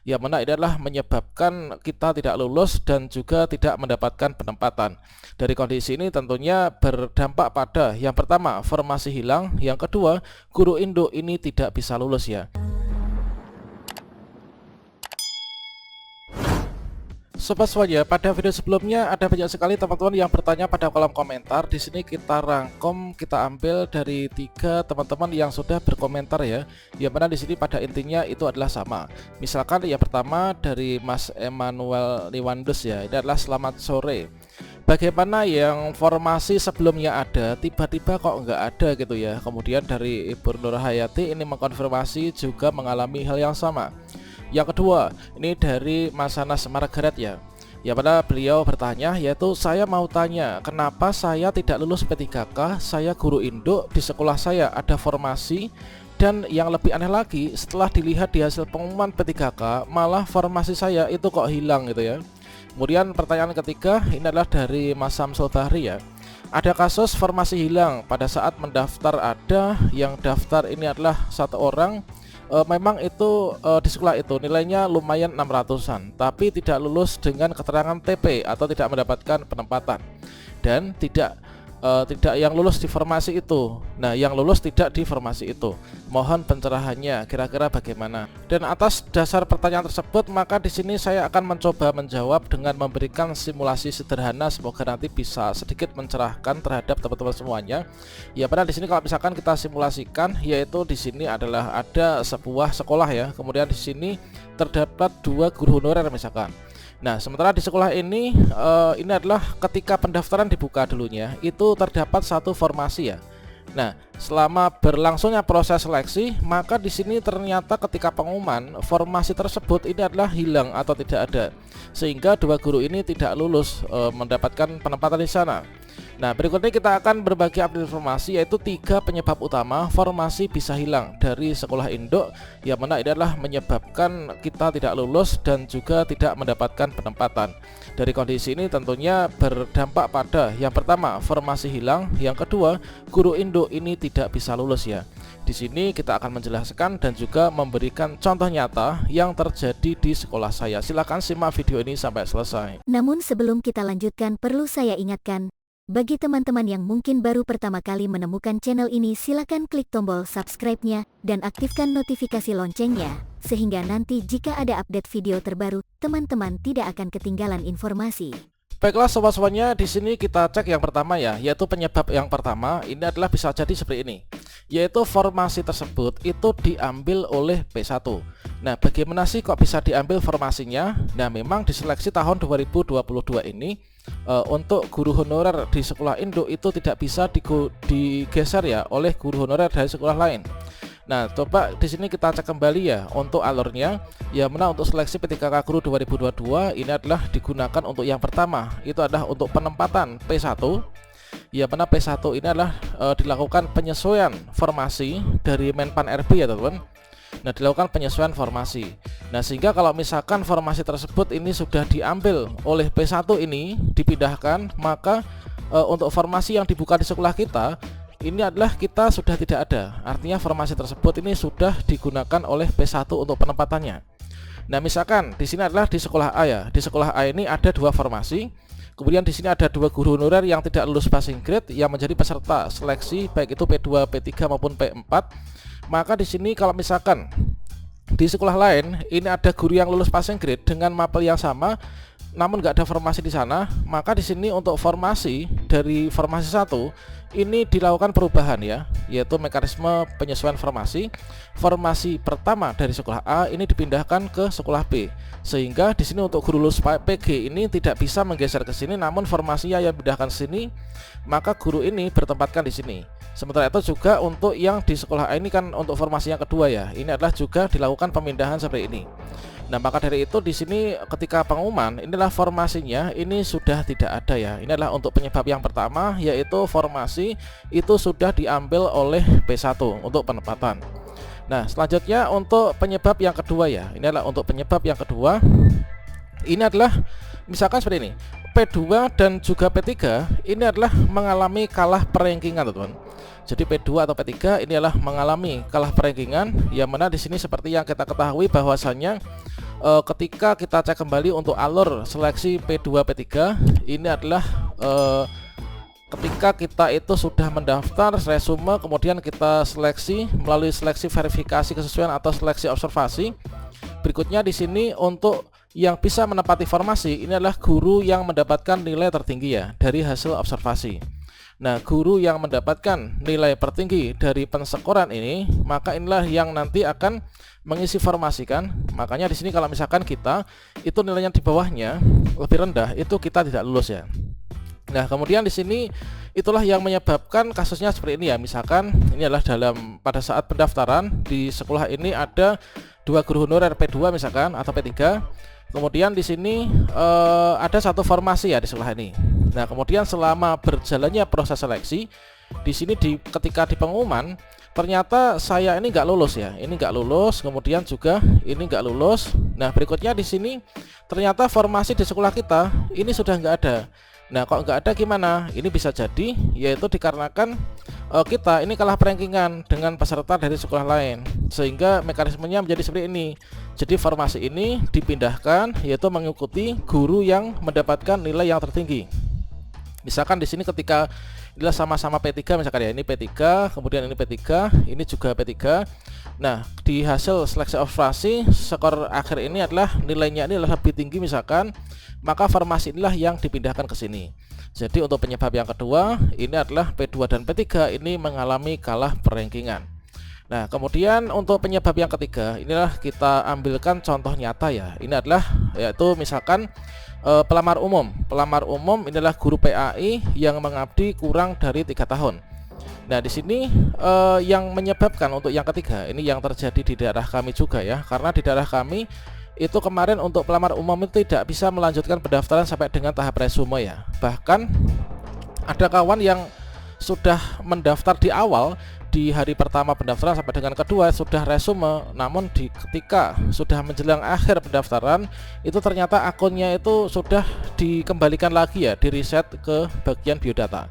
yang mana ini adalah menyebabkan kita tidak lulus dan juga tidak mendapatkan penempatan. Dari kondisi ini tentunya berdampak pada yang pertama formasi hilang, yang kedua guru induk ini tidak bisa lulus ya. Sobat semuanya, pada video sebelumnya ada banyak sekali teman-teman yang bertanya pada kolom komentar. Di sini kita rangkum, kita ambil dari 3 teman-teman yang sudah berkomentar ya. Yang mana di sini pada intinya itu adalah sama. Misalkan yang pertama dari Mas Emmanuel Liwandus ya. Ini adalah selamat sore. Bagaimana yang formasi sebelumnya ada, tiba-tiba kok nggak ada gitu ya. Kemudian dari Ibu Nur Hayati ini mengkonfirmasi juga mengalami hal yang sama. Yang kedua, ini dari Mas Anas Margaret ya. Ya, pada beliau bertanya, yaitu saya mau tanya, kenapa saya tidak lulus P3K? Saya guru induk, di sekolah saya ada formasi, dan yang lebih aneh lagi, setelah dilihat di hasil pengumuman P3K, malah formasi saya itu kok hilang gitu ya. Kemudian pertanyaan ketiga, ini adalah dari Mas Samsul Bahri ya. Ada kasus formasi hilang pada saat mendaftar, ada yang daftar ini adalah 1 orang. Memang itu di sekolah itu nilainya lumayan 600-an, tapi tidak lulus dengan keterangan TP atau tidak mendapatkan penempatan, dan tidak yang lulus di formasi itu. Nah, yang lulus tidak di formasi itu. Mohon pencerahannya, kira-kira bagaimana? Dan atas dasar pertanyaan tersebut, maka di sini saya akan mencoba menjawab dengan memberikan simulasi sederhana. Semoga nanti bisa sedikit mencerahkan terhadap teman-teman semuanya. Ya, pada di sini kalau misalkan kita simulasikan, yaitu di sini adalah ada sebuah sekolah ya. Kemudian di sini terdapat 2 guru honorer misalkan. Nah, sementara di sekolah ini adalah ketika pendaftaran dibuka dulunya, itu terdapat 1 formasi ya. Nah, selama berlangsungnya proses seleksi, maka di sini ternyata ketika pengumuman formasi tersebut ini adalah hilang atau tidak ada, sehingga 2 guru ini tidak lulus mendapatkan penempatan di sana. Nah, berikutnya kita akan berbagi update informasi, yaitu 3 penyebab utama formasi bisa hilang dari sekolah induk, yang mana ini adalah menyebabkan kita tidak lulus dan juga tidak mendapatkan penempatan. Dari kondisi ini tentunya berdampak pada yang pertama formasi hilang, yang kedua guru induk ini tidak bisa lulus ya. Di sini kita akan menjelaskan dan juga memberikan contoh nyata yang terjadi di sekolah saya. Silahkan simak video ini sampai selesai. Namun sebelum kita lanjutkan, perlu saya ingatkan, bagi teman-teman yang mungkin baru pertama kali menemukan channel ini, silakan klik tombol subscribe-nya dan aktifkan notifikasi loncengnya, sehingga nanti jika ada update video terbaru, teman-teman tidak akan ketinggalan informasi. Baiklah sobat-sobatnya, di sini kita cek yang pertama ya, yaitu penyebab yang pertama ini adalah bisa jadi seperti ini, yaitu formasi tersebut itu diambil oleh P1. Nah, bagaimana sih kok bisa diambil formasinya? Nah, memang diseleksi tahun 2022 ini untuk guru honorer di sekolah induk itu tidak bisa digeser ya oleh guru honorer dari sekolah lain. Nah, coba di sini kita cek kembali ya untuk alurnya. Ya, mana untuk seleksi P3K Guru 2022 ini adalah digunakan untuk yang pertama, itu adalah untuk penempatan P1. Ya, mana P1 ini adalah dilakukan penyesuaian formasi dari Menpan RB ya, teman-teman. Nah, dilakukan penyesuaian formasi. Nah, sehingga kalau misalkan formasi tersebut ini sudah diambil oleh P1 ini dipindahkan, maka untuk formasi yang dibuka di sekolah kita ini adalah kita sudah tidak ada. Artinya formasi tersebut ini sudah digunakan oleh P1 untuk penempatannya. Nah, misalkan di sini adalah di sekolah A ya. Di sekolah A ini ada 2 formasi. Kemudian di sini ada 2 guru honorer yang tidak lulus passing grade yang menjadi peserta seleksi baik itu P2, P3 maupun P4. Maka di sini kalau misalkan di sekolah lain ini ada guru yang lulus passing grade dengan mapel yang sama, namun nggak ada formasi di sana, maka di sini untuk formasi dari formasi 1 ini dilakukan perubahan ya, yaitu mekanisme penyesuaian formasi. Formasi pertama dari sekolah A ini dipindahkan ke sekolah B, sehingga di sini untuk guru lulus PG ini tidak bisa menggeser ke sini, namun formasinya yang dipindahkan ke sini, maka guru ini bertempatkan di sini. Sementara itu juga untuk yang di sekolah A ini kan untuk formasi yang kedua ya, ini adalah juga dilakukan pemindahan seperti ini. Nah, maka dari itu di sini ketika pengumuman inilah formasinya ini sudah tidak ada ya. Ini adalah untuk penyebab yang pertama, yaitu formasi itu sudah diambil oleh P1 untuk penempatan. Nah, selanjutnya untuk penyebab yang kedua ya. Ini adalah untuk penyebab yang kedua. Ini adalah misalkan seperti ini. P2 dan juga P3 ini adalah mengalami kalah perankingan, teman-teman. Jadi P2 atau P3 ini adalah mengalami kalah perankingan, yang mana di sini seperti yang kita ketahui bahwasannya ketika kita cek kembali untuk alur seleksi P2 P3 ini adalah ketika kita itu sudah mendaftar resume, kemudian kita seleksi melalui seleksi verifikasi kesesuaian atau seleksi observasi. Berikutnya di sini untuk yang bisa menempati formasi ini adalah guru yang mendapatkan nilai tertinggi ya dari hasil observasi. Nah, guru yang mendapatkan nilai tertinggi dari pensekoran ini, maka inilah yang nanti akan mengisi formasi kan. Makanya di sini kalau misalkan kita itu nilainya di bawahnya lebih rendah, itu kita tidak lulus ya. Nah, kemudian di sini itulah yang menyebabkan kasusnya seperti ini ya. Misalkan ini adalah pada saat pendaftaran di sekolah ini ada 2 guru honorer P2 misalkan atau P3. Kemudian di sini ada satu formasi ya di sekolah ini. Nah, kemudian selama berjalannya proses seleksi di sini ketika di pengumuman ternyata saya ini nggak lulus ya. Ini nggak lulus, kemudian juga ini nggak lulus. Nah, berikutnya di sini ternyata formasi di sekolah kita ini sudah nggak ada. Nah, kok nggak ada gimana? Ini bisa jadi yaitu dikarenakan kita ini kalah perankingan dengan peserta dari sekolah lain, sehingga mekanismenya menjadi seperti ini. Jadi formasi ini dipindahkan yaitu mengikuti guru yang mendapatkan nilai yang tertinggi. Misalkan di sini ketika inilah sama-sama P3 misalkan ya, ini P3, kemudian ini P3, ini juga P3. Nah, di hasil seleksi observasi skor akhir ini adalah nilainya ini adalah lebih tinggi misalkan, maka formasi inilah yang dipindahkan ke sini. Jadi untuk penyebab yang kedua ini adalah P2 dan P3 ini mengalami kalah perankingan. Nah, kemudian untuk penyebab yang ketiga inilah kita ambilkan contoh nyata ya. Ini adalah yaitu misalkan pelamar umum. Pelamar umum inilah guru PAI yang mengabdi kurang dari 3 tahun. Nah, di sini yang menyebabkan untuk yang ketiga ini yang terjadi di daerah kami juga ya. Karena di daerah kami itu kemarin untuk pelamar umum itu tidak bisa melanjutkan pendaftaran sampai dengan tahap resume ya. Bahkan ada kawan yang sudah mendaftar di awal di hari pertama pendaftaran sampai dengan kedua sudah resume, namun ketika sudah menjelang akhir pendaftaran itu ternyata akunnya itu sudah dikembalikan lagi ya, di reset ke bagian biodata.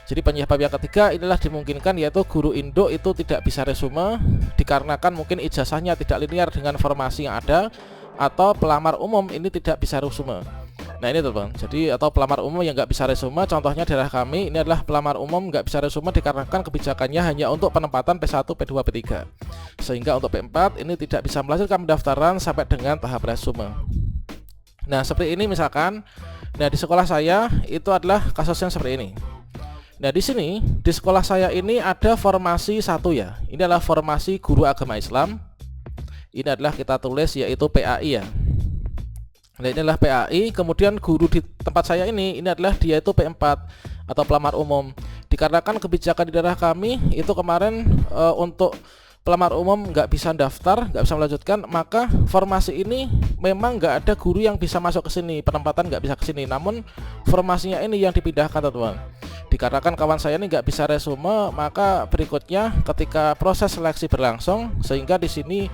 Jadi penyebab yang ketiga inilah dimungkinkan yaitu guru Indo itu tidak bisa resume dikarenakan mungkin ijazahnya tidak linear dengan formasi yang ada, atau pelamar umum ini tidak bisa resume. Nah, ini teman-teman. Jadi atau pelamar umum yang nggak bisa resume, contohnya daerah kami ini adalah pelamar umum nggak bisa resume dikarenakan kebijakannya hanya untuk penempatan P1, P2, P3, sehingga untuk P4 ini tidak bisa melanjutkan pendaftaran sampai dengan tahap resume. Nah, seperti ini misalkan. Nah, di sekolah saya itu adalah kasusnya seperti ini. Nah, di sini di sekolah saya ini ada formasi satu ya. Ini adalah formasi guru agama Islam. Ini adalah kita tulis yaitu PAI ya. Nah, ini adalah PAI, kemudian guru di tempat saya ini adalah dia itu P4 atau pelamar umum. Dikarenakan kebijakan di daerah kami itu kemarin untuk pelamar umum nggak bisa daftar, nggak bisa melanjutkan, maka formasi ini memang nggak ada guru yang bisa masuk ke sini, penempatan nggak bisa ke sini. Namun formasinya ini yang dipindahkan teman-teman. Dikarenakan kawan saya ini nggak bisa resume, maka berikutnya ketika proses seleksi berlangsung, sehingga di sini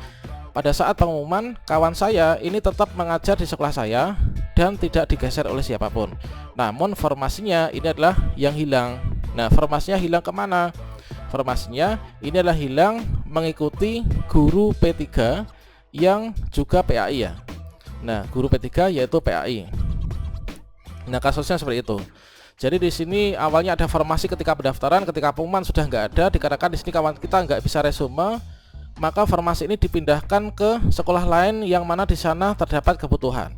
pada saat pengumuman kawan saya ini tetap mengajar di sekolah saya dan tidak digeser oleh siapapun. Namun formasinya ini adalah yang hilang. Nah, formasinya hilang kemana? Formasinya ini adalah hilang mengikuti guru P3 yang juga PAI ya. Nah, guru P3 yaitu PAI. Nah, kasusnya seperti itu. Jadi di sini awalnya ada formasi ketika pendaftaran, ketika pengumuman sudah nggak ada, dikarenakan di sini kawan kita nggak bisa resume, maka formasi ini dipindahkan ke sekolah lain yang mana di sana terdapat kebutuhan.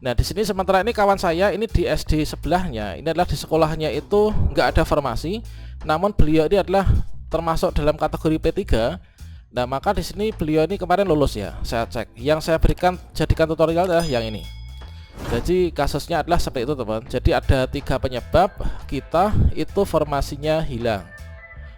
Nah, di sini sementara ini kawan saya ini di SD sebelahnya, ini adalah di sekolahnya itu nggak ada formasi, namun beliau ini adalah termasuk dalam kategori P3. Nah, maka di sini beliau ini kemarin lulus ya. Saya cek. Yang saya jadikan tutorial adalah yang ini. Jadi kasusnya adalah seperti itu teman. Jadi ada 3 penyebab kita itu formasinya hilang.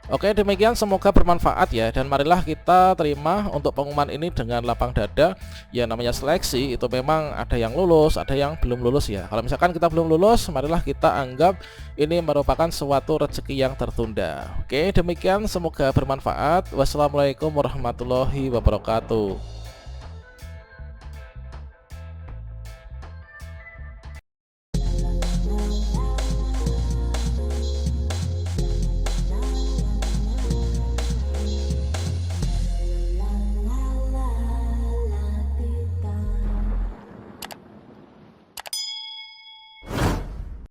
Oke, demikian semoga bermanfaat ya, dan marilah kita terima untuk pengumuman ini dengan lapang dada. Yang namanya seleksi itu memang ada yang lulus, ada yang belum lulus ya. Kalau misalkan kita belum lulus, marilah kita anggap ini merupakan suatu rezeki yang tertunda. Oke, demikian semoga bermanfaat. Wassalamualaikum warahmatullahi wabarakatuh.